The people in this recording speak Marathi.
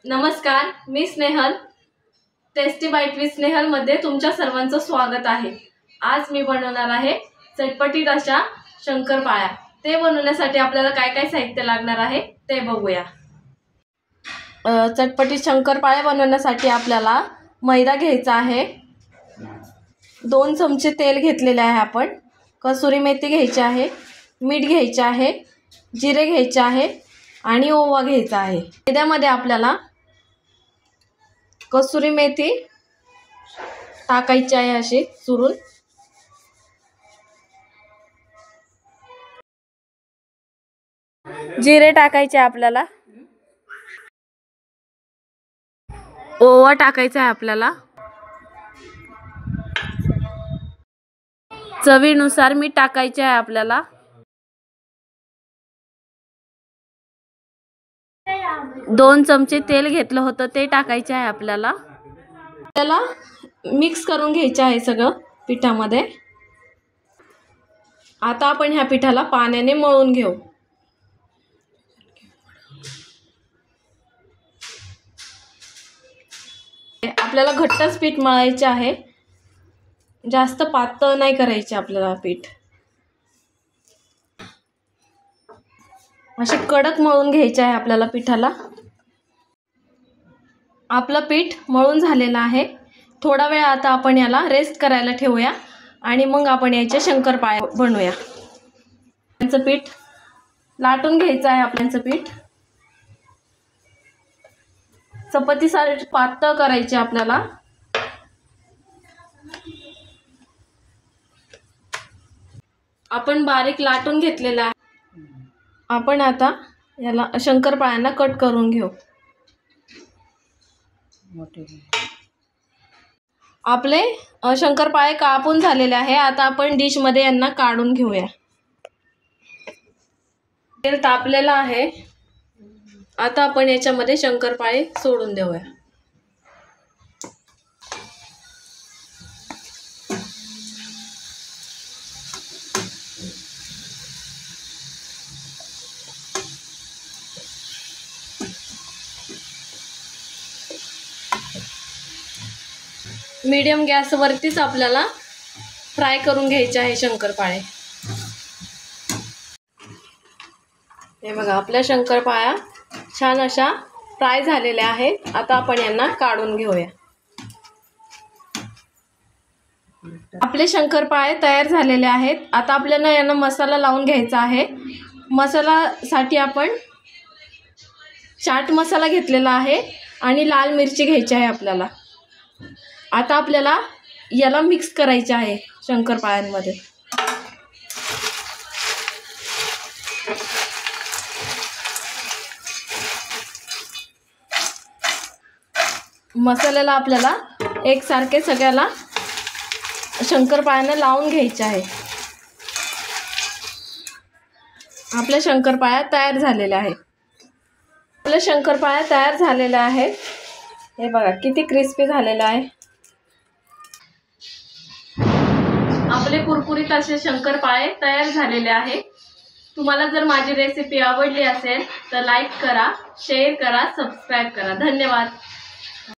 नमस्कार, मी Snehal. Tasty bite with Snehal मध्ये तुमच्या सर्वांचं स्वागत आहे. आज मी बनवणार आहे चटपटीत अशा शंकरपाळ्या. ते बनवण्यासाठी आपल्याला काय काय साहित्य लागणार आहे ते बघूया. चटपटीत शंकरपाळ्या बनवण्यासाठी आपल्याला मैदा घ्यायचा आहे, 2 चमचे तेल घेतलेले आहे आपण, कसुरी मेथी घ्यायची आहे, मीठ घ्यायचे आहे, जिरे घ्यायचे आहे आणि ओवा घ्यायचा आहे. मैद्यामध्ये आपल्याला कसुरी मेथी टाकायची आहे अशी चुरून, जिरे टाकायचे आपल्याला, ओवा टाकायचा आहे आपल्याला, चवीनुसार मीठ टाकायचे आहे आपल्याला, 2 चमचे तेल घेतलं होतं ते टाकायचे आहे आपल्याला. त्याला मिक्स करून घ्यायचे आहे सगळं पिठामध्ये. आता आपण ह्या पिठाला पाण्याने मळून घेऊ. आपल्याला घट्टच पीठ मळायचे आहे, जास्त पातळ नाही करायचे आपल्याला पीठ. असे कडक मळून घ्यायचे आहे आपल्याला पिठाला. आपलं पीठ मळून झालेलं आहे. थोडा वेळ आता आपण याला रेस्ट करायला ठेवूया आणि मग आपण याचे शंकरपाळ्या बनवूया. यांचं पीठ लाटून घ्यायचं आहे. आपल्याचं पीठ चपातीसारखे पातळ करायचे आपल्याला. आपण बारीक लाटून घेतलेला आहे. आपण आता याला शंकरपाळ्यांना कट करून घेऊ. आपले शंकरपाळे कापून झालेले आहे. आता आपण डिश मध्ये यांना काढून घेऊया. तेल तापलेलं आहे. आता आपण याच्यामध्ये शंकरपाळे सोडून देऊया. मीडियम गॅसवरतीच आपल्याला फ्राय करून घ्यायचे आहे शंकरपाळे. हे बघा, आपल्या शंकरपाळ्या छान अशा फ्राय झालेल्या आहेत. आता आपण यांना काढून घेऊया. आपले शंकरपाळे तयार झालेले आहेत. आता आपल्याला यांना मसाला लावून घ्यायचा आहे. मसाल्यासाठी आपण चाट मसाला घेतलेला आहे आणि लाल मिरची घ्यायची आहे आपल्याला. आता आपल्याला याला मिक्स करायचे आहे शंकरपाळ्यांमध्ये. मसाल्याला आपल्याला एकसारखे सगळ्याला शंकरपाळ्यांना लावून घ्यायचे आहे. आपल्या शंकरपाळ्या तयार झालेल्या आहेत. आपल्या शंकरपाळ्या तयार झालेल्या आहेत. हे बघा किती क्रिस्पी झालेलं आहे. आपले कुरकुरीत असे शंकरपाळे तयार झालेले आहेत. तुम्हाला जर माझी रेसिपी आवडली असेल तर लाईक करा, शेअर करा, सबस्क्राईब करा. धन्यवाद.